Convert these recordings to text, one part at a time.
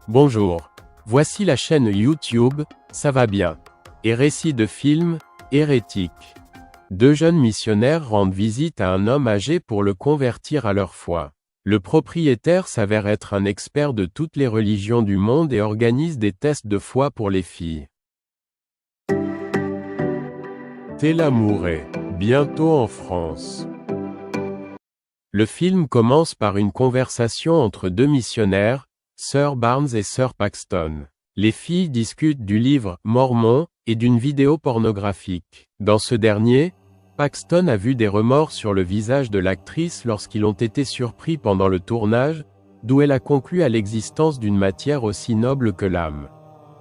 Bonjour. Voici la chaîne YouTube, ça va bien. Et récit de film, hérétique. Deux jeunes missionnaires rendent visite à un homme âgé pour le convertir à leur foi. Le propriétaire s'avère être un expert de toutes les religions du monde et organise des tests de foi pour les filles. Télamouré, bientôt en France. Le film commence par une conversation entre deux missionnaires, Sir Barnes et Sir Paxton. Les filles discutent du livre « Mormon » et d'une vidéo pornographique. Dans ce dernier, Paxton a vu des remords sur le visage de l'actrice lorsqu'ils ont été surpris pendant le tournage, d'où elle a conclu à l'existence d'une matière aussi noble que l'âme.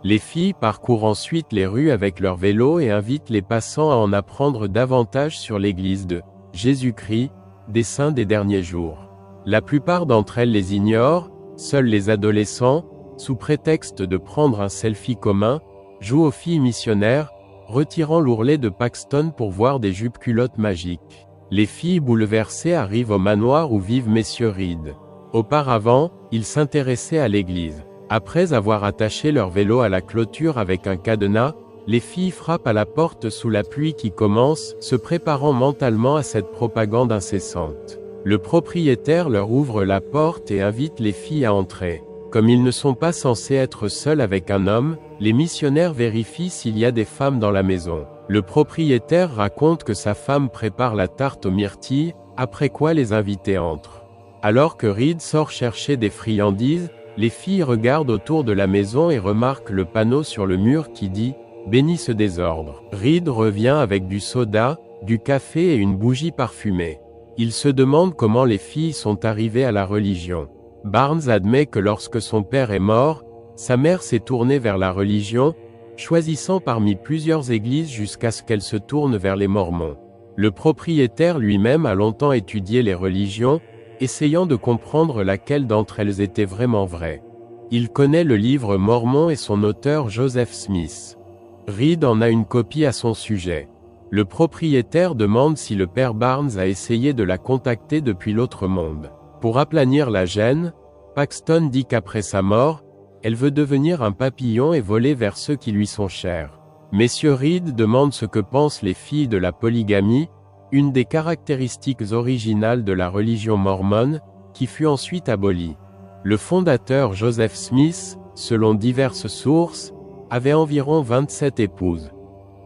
Les filles parcourent ensuite les rues avec leur vélo et invitent les passants à en apprendre davantage sur l'Église de Jésus-Christ, des saints des derniers jours. La plupart d'entre elles les ignorent, seuls les adolescents, sous prétexte de prendre un selfie commun, jouent aux filles missionnaires, retirant l'ourlet de Paxton pour voir des jupes culottes magiques. Les filles bouleversées arrivent au manoir où vivent messieurs Reed. Auparavant, ils s'intéressaient à l'église. Après avoir attaché leur vélo à la clôture avec un cadenas, les filles frappent à la porte sous la pluie qui commence, se préparant mentalement à cette propagande incessante. Le propriétaire leur ouvre la porte et invite les filles à entrer. Comme ils ne sont pas censés être seuls avec un homme, les missionnaires vérifient s'il y a des femmes dans la maison. Le propriétaire raconte que sa femme prépare la tarte aux myrtilles, après quoi les invités entrent. Alors que Reed sort chercher des friandises, les filles regardent autour de la maison et remarquent le panneau sur le mur qui dit « Bénis ce désordre ». Reed revient avec du soda, du café et une bougie parfumée. Il se demande comment les filles sont arrivées à la religion. Barnes admet que lorsque son père est mort, sa mère s'est tournée vers la religion, choisissant parmi plusieurs églises jusqu'à ce qu'elle se tourne vers les Mormons. Le propriétaire lui-même a longtemps étudié les religions, essayant de comprendre laquelle d'entre elles était vraiment vraie. Il connaît le livre Mormon et son auteur Joseph Smith. Reed en a une copie à son sujet. Le propriétaire demande si le père Barnes a essayé de la contacter depuis l'autre monde. Pour aplanir la gêne, Paxton dit qu'après sa mort, elle veut devenir un papillon et voler vers ceux qui lui sont chers. Messieurs Reed demandent ce que pensent les filles de la polygamie, une des caractéristiques originales de la religion mormone, qui fut ensuite abolie. Le fondateur Joseph Smith, selon diverses sources, avait environ 27 épouses.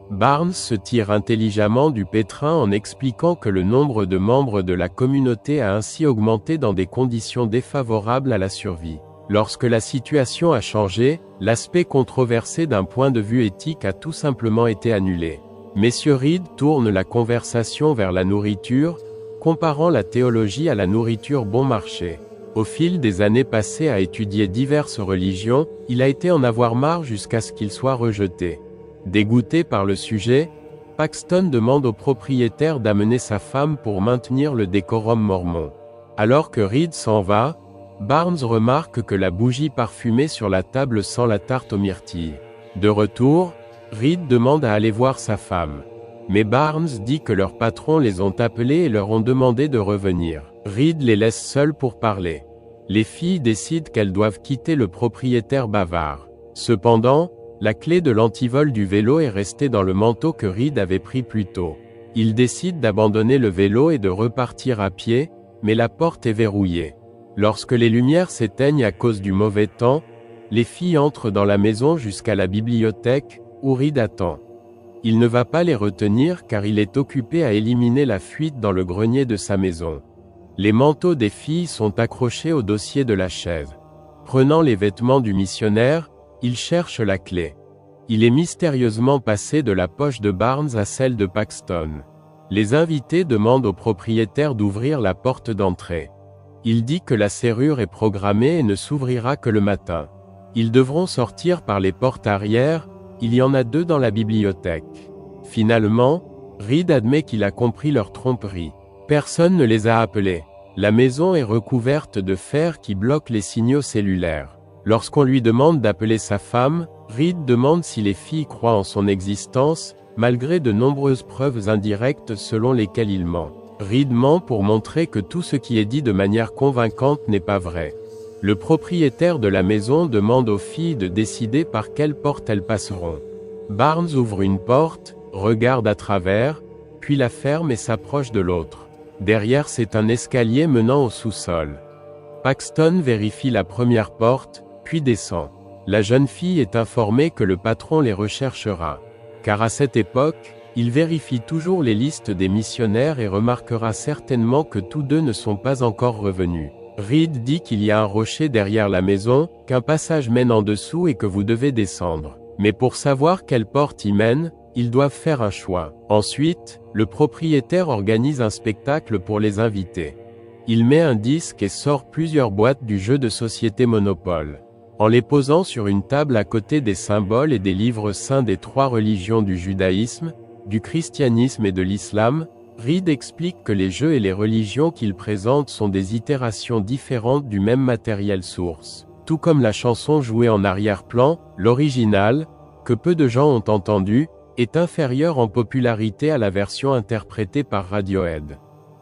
Barnes se tire intelligemment du pétrin en expliquant que le nombre de membres de la communauté a ainsi augmenté dans des conditions défavorables à la survie. Lorsque la situation a changé, l'aspect controversé d'un point de vue éthique a tout simplement été annulé. Messieurs Reed tournent la conversation vers la nourriture, comparant la théologie à la nourriture bon marché. Au fil des années passées à étudier diverses religions, il a été en avoir marre jusqu'à ce qu'il soit rejeté. Dégoûté par le sujet, Paxton demande au propriétaire d'amener sa femme pour maintenir le décorum mormon. Alors que Reed s'en va, Barnes remarque que la bougie parfumée sur la table sent la tarte aux myrtilles. De retour, Reed demande à aller voir sa femme. Mais Barnes dit que leurs patrons les ont appelés et leur ont demandé de revenir. Reed les laisse seuls pour parler. Les filles décident qu'elles doivent quitter le propriétaire bavard. Cependant, la clé de l'antivol du vélo est restée dans le manteau que Reed avait pris plus tôt. Il décide d'abandonner le vélo et de repartir à pied, mais la porte est verrouillée. Lorsque les lumières s'éteignent à cause du mauvais temps, les filles entrent dans la maison jusqu'à la bibliothèque, où Reed attend. Il ne va pas les retenir car il est occupé à éliminer la fuite dans le grenier de sa maison. Les manteaux des filles sont accrochés au dossier de la chaise. Prenant les vêtements du missionnaire, il cherche la clé. Il est mystérieusement passé de la poche de Barnes à celle de Paxton. Les invités demandent au propriétaire d'ouvrir la porte d'entrée. Il dit que la serrure est programmée et ne s'ouvrira que le matin. Ils devront sortir par les portes arrière, il y en a 2 dans la bibliothèque. Finalement, Reed admet qu'il a compris leur tromperie. Personne ne les a appelés. La maison est recouverte de fer qui bloque les signaux cellulaires. Lorsqu'on lui demande d'appeler sa femme, Reed demande si les filles croient en son existence, malgré de nombreuses preuves indirectes selon lesquelles il ment. Reed ment pour montrer que tout ce qui est dit de manière convaincante n'est pas vrai. Le propriétaire de la maison demande aux filles de décider par quelle porte elles passeront. Barnes ouvre une porte, regarde à travers, puis la ferme et s'approche de l'autre. Derrière c'est un escalier menant au sous-sol. Paxton vérifie la première porte, puis descend. La jeune fille est informée que le patron les recherchera. Car à cette époque, il vérifie toujours les listes des missionnaires et remarquera certainement que tous deux ne sont pas encore revenus. Reed dit qu'il y a un rocher derrière la maison, qu'un passage mène en dessous et que vous devez descendre. Mais pour savoir quelle porte y mène, ils doivent faire un choix. Ensuite, le propriétaire organise un spectacle pour les invités. Il met un disque et sort plusieurs boîtes du jeu de société Monopole. En les posant sur une table à côté des symboles et des livres saints des trois religions du judaïsme, du christianisme et de l'islam, Reed explique que les jeux et les religions qu'il présente sont des itérations différentes du même matériel source. Tout comme la chanson jouée en arrière-plan, l'original, que peu de gens ont entendu, est inférieure en popularité à la version interprétée par Radiohead.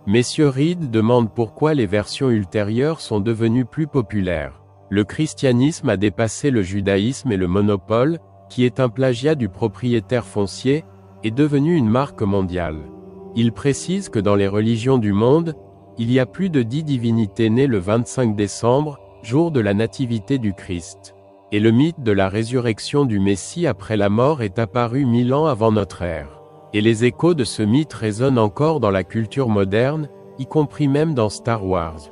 Messieurs Reed demandent pourquoi les versions ultérieures sont devenues plus populaires. Le christianisme a dépassé le judaïsme et le monopole, qui est un plagiat du propriétaire foncier, est devenu une marque mondiale. Il précise que dans les religions du monde, il y a plus de 10 divinités nées le 25 décembre, jour de la nativité du Christ. Et le mythe de la résurrection du Messie après la mort est apparu 1000 ans avant notre ère. Et les échos de ce mythe résonnent encore dans la culture moderne, y compris même dans Star Wars.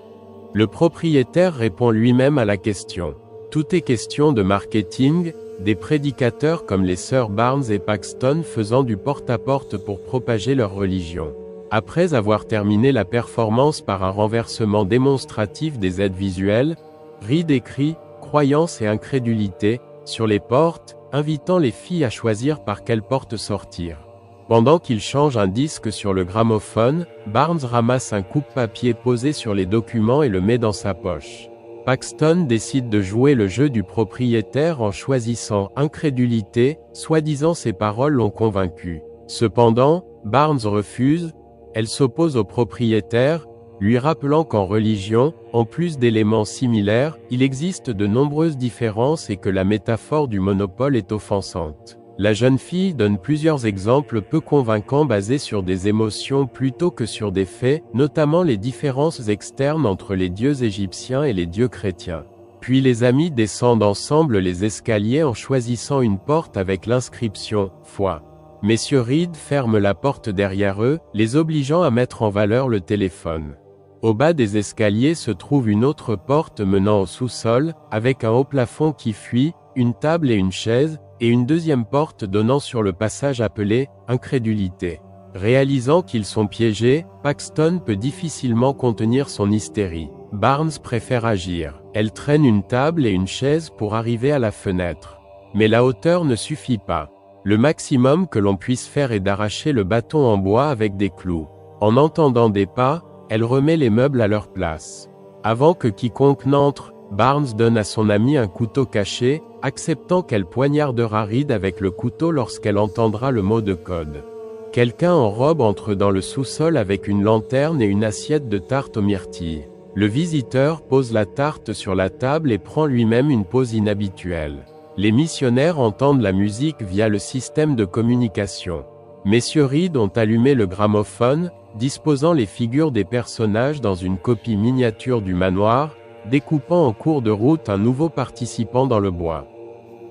Le propriétaire répond lui-même à la question. Tout est question de marketing, des prédicateurs comme les sœurs Barnes et Paxton faisant du porte-à-porte pour propager leur religion. Après avoir terminé la performance par un renversement démonstratif des aides visuelles, Reed écrit « Croyance et incrédulité » sur les portes, invitant les filles à choisir par quelle porte sortir. Pendant qu'il change un disque sur le gramophone, Barnes ramasse un coupe-papier posé sur les documents et le met dans sa poche. Paxton décide de jouer le jeu du propriétaire en choisissant « incrédulité », soi-disant ses paroles l'ont convaincu. Cependant, Barnes refuse, elle s'oppose au propriétaire, lui rappelant qu'en religion, en plus d'éléments similaires, il existe de nombreuses différences et que la métaphore du monopole est offensante. La jeune fille donne plusieurs exemples peu convaincants basés sur des émotions plutôt que sur des faits, notamment les différences externes entre les dieux égyptiens et les dieux chrétiens. Puis les amis descendent ensemble les escaliers en choisissant une porte avec l'inscription « Foi ». Messieurs Reed ferment la porte derrière eux, les obligeant à mettre en valeur le téléphone. Au bas des escaliers se trouve une autre porte menant au sous-sol, avec un haut plafond qui fuit, une table et une chaise, et une deuxième porte donnant sur le passage appelé « Incrédulité ». Réalisant qu'ils sont piégés, Paxton peut difficilement contenir son hystérie. Barnes préfère agir. Elle traîne une table et une chaise pour arriver à la fenêtre. Mais la hauteur ne suffit pas. Le maximum que l'on puisse faire est d'arracher le bâton en bois avec des clous. En entendant des pas, elle remet les meubles à leur place. Avant que quiconque n'entre, Barnes donne à son ami un couteau caché, acceptant qu'elle poignardera Reed avec le couteau lorsqu'elle entendra le mot de code. Quelqu'un en robe entre dans le sous-sol avec une lanterne et une assiette de tarte aux myrtilles. Le visiteur pose la tarte sur la table et prend lui-même une pose inhabituelle. Les missionnaires entendent la musique via le système de communication. Messieurs Reed ont allumé le gramophone, disposant les figures des personnages dans une copie miniature du manoir, découpant en cours de route un nouveau participant dans le bois.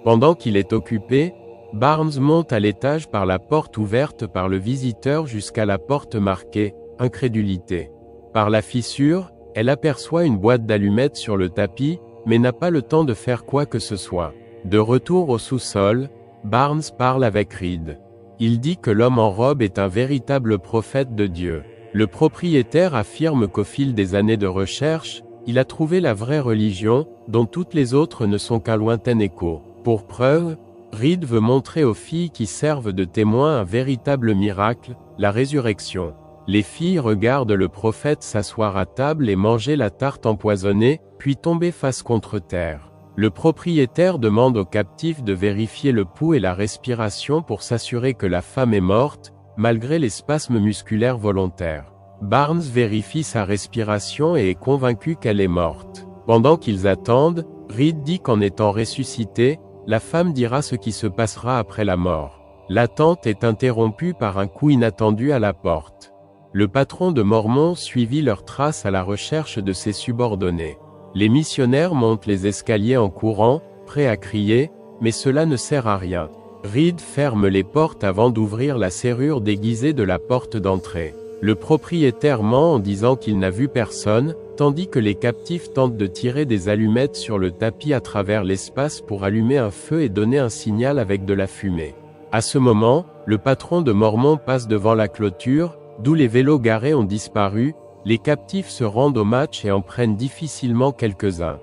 Pendant qu'il est occupé, Barnes monte à l'étage par la porte ouverte par le visiteur jusqu'à la porte marquée « Incrédulité ». Par la fissure, elle aperçoit une boîte d'allumettes sur le tapis, mais n'a pas le temps de faire quoi que ce soit. De retour au sous-sol, Barnes parle avec Reed. Il dit que l'homme en robe est un véritable prophète de Dieu. Le propriétaire affirme qu'au fil des années de recherche, il a trouvé la vraie religion, dont toutes les autres ne sont qu'un lointain écho. Pour preuve, Reed veut montrer aux filles qui servent de témoins un véritable miracle, la résurrection. Les filles regardent le prophète s'asseoir à table et manger la tarte empoisonnée, puis tomber face contre terre. Le propriétaire demande aux captifs de vérifier le pouls et la respiration pour s'assurer que la femme est morte, malgré les spasmes musculaires volontaires. Barnes vérifie sa respiration et est convaincu qu'elle est morte. Pendant qu'ils attendent, Reed dit qu'en étant ressuscité, la femme dira ce qui se passera après la mort. L'attente est interrompue par un coup inattendu à la porte. Le patron de Mormon suivit leurs traces à la recherche de ses subordonnés. Les missionnaires montent les escaliers en courant, prêts à crier, mais cela ne sert à rien. Reed ferme les portes avant d'ouvrir la serrure déguisée de la porte d'entrée. Le propriétaire ment en disant qu'il n'a vu personne, tandis que les captifs tentent de tirer des allumettes sur le tapis à travers l'espace pour allumer un feu et donner un signal avec de la fumée. À ce moment, le patron de Mormon passe devant la clôture, d'où les vélos garés ont disparu, les captifs se rendent au match et en prennent difficilement quelques-uns.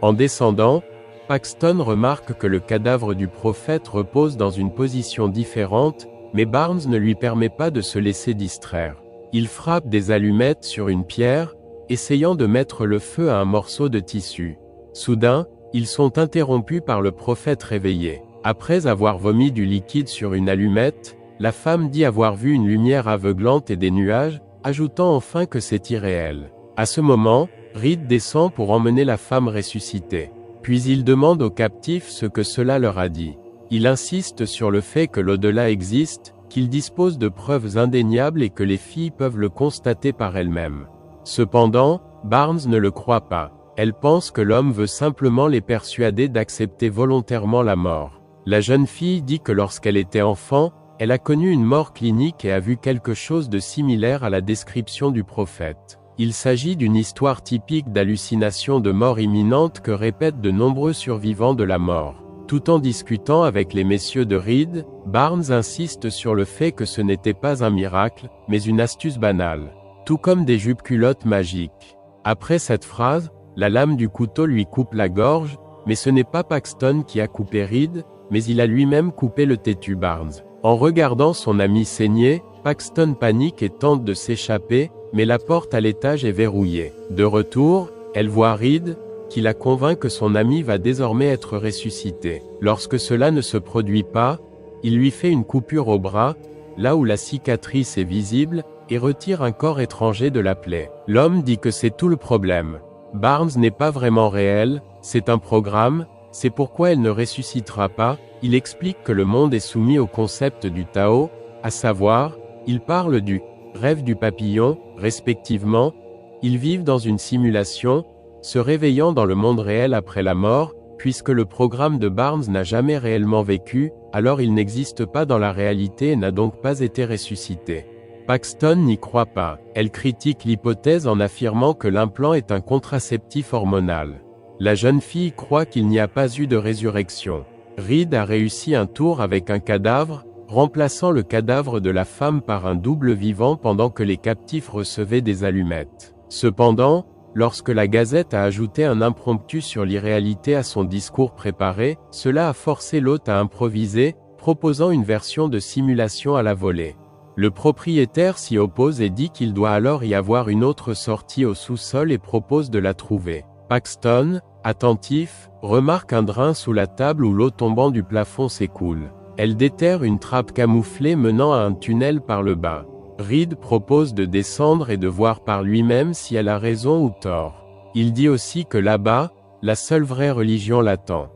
En descendant, Paxton remarque que le cadavre du prophète repose dans une position différente, mais Barnes ne lui permet pas de se laisser distraire. Il frappe des allumettes sur une pierre, essayant de mettre le feu à un morceau de tissu. Soudain, ils sont interrompus par le prophète réveillé. Après avoir vomi du liquide sur une allumette, la femme dit avoir vu une lumière aveuglante et des nuages, ajoutant enfin que c'est irréel. À ce moment, Reed descend pour emmener la femme ressuscitée. Puis il demande aux captifs ce que cela leur a dit. Il insiste sur le fait que l'au-delà existe, qu'il dispose de preuves indéniables et que les filles peuvent le constater par elles-mêmes. Cependant, Barnes ne le croit pas. Elle pense que l'homme veut simplement les persuader d'accepter volontairement la mort. La jeune fille dit que lorsqu'elle était enfant, elle a connu une mort clinique et a vu quelque chose de similaire à la description du prophète. Il s'agit d'une histoire typique d'hallucination de mort imminente que répètent de nombreux survivants de la mort. Tout en discutant avec les messieurs de Reed, Barnes insiste sur le fait que ce n'était pas un miracle, mais une astuce banale. Tout comme des jupes-culottes magiques. Après cette phrase, la lame du couteau lui coupe la gorge, mais ce n'est pas Paxton qui a coupé Reed, mais il a lui-même coupé le têtu Barnes. En regardant son ami saigner, Paxton panique et tente de s'échapper, mais la porte à l'étage est verrouillée. De retour, elle voit Reed, qui la convainc que son ami va désormais être ressuscité. Lorsque cela ne se produit pas, il lui fait une coupure au bras, là où la cicatrice est visible, et retire un corps étranger de la plaie. L'homme dit que c'est tout le problème. Barnes n'est pas vraiment réel, c'est un programme, c'est pourquoi elle ne ressuscitera pas. Il explique que le monde est soumis au concept du Tao, à savoir, il parle du rêve du papillon, respectivement, ils vivent dans une simulation, se réveillant dans le monde réel après la mort, puisque le programme de Barnes n'a jamais réellement vécu, alors il n'existe pas dans la réalité et n'a donc pas été ressuscité. Paxton n'y croit pas. Elle critique l'hypothèse en affirmant que l'implant est un contraceptif hormonal. La jeune fille croit qu'il n'y a pas eu de résurrection. Reed a réussi un tour avec un cadavre, remplaçant le cadavre de la femme par un double vivant pendant que les captifs recevaient des allumettes. Cependant, lorsque la Gazette a ajouté un impromptu sur l'irréalité à son discours préparé, cela a forcé l'hôte à improviser, proposant une version de simulation à la volée. Le propriétaire s'y oppose et dit qu'il doit alors y avoir une autre sortie au sous-sol et propose de la trouver. Paxton, attentif, remarque un drain sous la table où l'eau tombant du plafond s'écoule. Elle déterre une trappe camouflée menant à un tunnel par le bas. Reed propose de descendre et de voir par lui-même si elle a raison ou tort. Il dit aussi que là-bas, la seule vraie religion l'attend.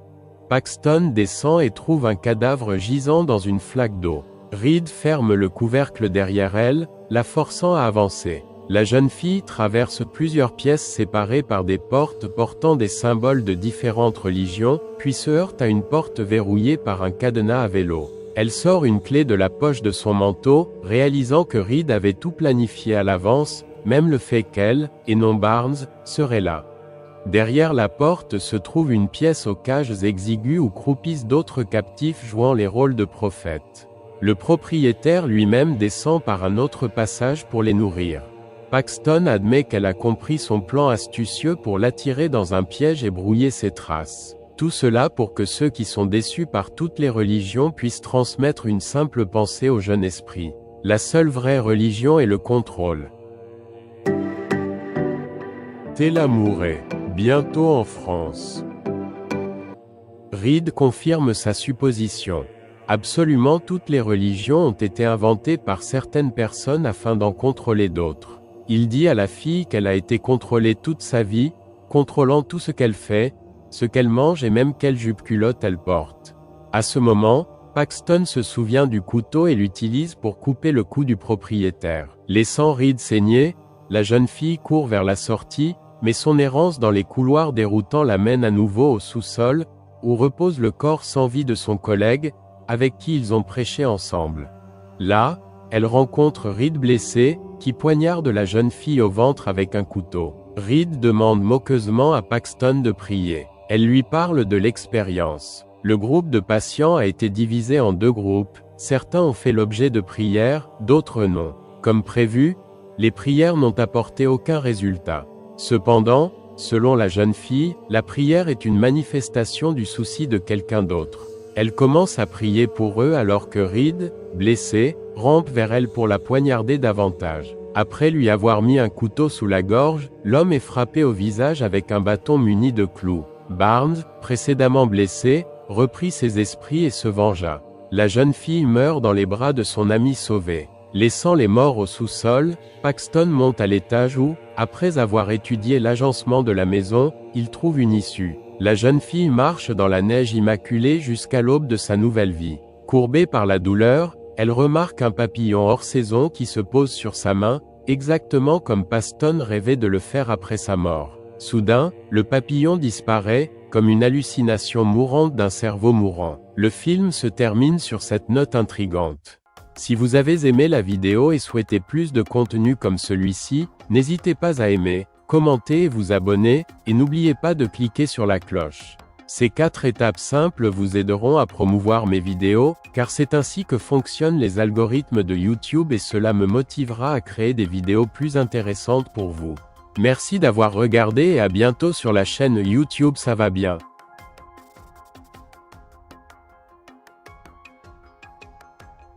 Paxton descend et trouve un cadavre gisant dans une flaque d'eau. Reed ferme le couvercle derrière elle, la forçant à avancer. La jeune fille traverse plusieurs pièces séparées par des portes portant des symboles de différentes religions, puis se heurte à une porte verrouillée par un cadenas à vélo. Elle sort une clé de la poche de son manteau, réalisant que Reed avait tout planifié à l'avance, même le fait qu'elle, et non Barnes, serait là. Derrière la porte se trouve une pièce aux cages exiguës où croupissent d'autres captifs jouant les rôles de prophètes. Le propriétaire lui-même descend par un autre passage pour les nourrir. Paxton admet qu'elle a compris son plan astucieux pour l'attirer dans un piège et brouiller ses traces. Tout cela pour que ceux qui sont déçus par toutes les religions puissent transmettre une simple pensée au jeune esprit. La seule vraie religion est le contrôle. Tella Mouret, bientôt en France. Reed confirme sa supposition. Absolument toutes les religions ont été inventées par certaines personnes afin d'en contrôler d'autres. Il dit à la fille qu'elle a été contrôlée toute sa vie, contrôlant tout ce qu'elle fait, ce qu'elle mange et même quelle jupe-culotte elle porte. À ce moment, Paxton se souvient du couteau et l'utilise pour couper le cou du propriétaire. Laissant Reed saigner, la jeune fille court vers la sortie, mais son errance dans les couloirs déroutants l'amène à nouveau au sous-sol, où repose le corps sans vie de son collègue, avec qui ils ont prêché ensemble. Là, elle rencontre Reed blessé, qui poignarde la jeune fille au ventre avec un couteau. Reed demande moqueusement à Paxton de prier. Elle lui parle de l'expérience. Le groupe de patients a été divisé en 2 groupes, certains ont fait l'objet de prières, d'autres non. Comme prévu, les prières n'ont apporté aucun résultat. Cependant, selon la jeune fille, la prière est une manifestation du souci de quelqu'un d'autre. Elle commence à prier pour eux alors que Reed, blessé, rampe vers elle pour la poignarder davantage. Après lui avoir mis un couteau sous la gorge, l'homme est frappé au visage avec un bâton muni de clous. Barnes, précédemment blessé, reprit ses esprits et se vengea. La jeune fille meurt dans les bras de son ami sauvé. Laissant les morts au sous-sol, Paxton monte à l'étage où, après avoir étudié l'agencement de la maison, il trouve une issue. La jeune fille marche dans la neige immaculée jusqu'à l'aube de sa nouvelle vie. Courbée par la douleur, elle remarque un papillon hors saison qui se pose sur sa main, exactement comme Paxton rêvait de le faire après sa mort. Soudain, le papillon disparaît, comme une hallucination mourante d'un cerveau mourant. Le film se termine sur cette note intrigante. Si vous avez aimé la vidéo et souhaitez plus de contenu comme celui-ci, n'hésitez pas à aimer, commenter et vous abonner, et n'oubliez pas de cliquer sur la cloche. Ces 4 étapes simples vous aideront à promouvoir mes vidéos, car c'est ainsi que fonctionnent les algorithmes de YouTube et cela me motivera à créer des vidéos plus intéressantes pour vous. Merci d'avoir regardé et à bientôt sur la chaîne YouTube Ça va bien.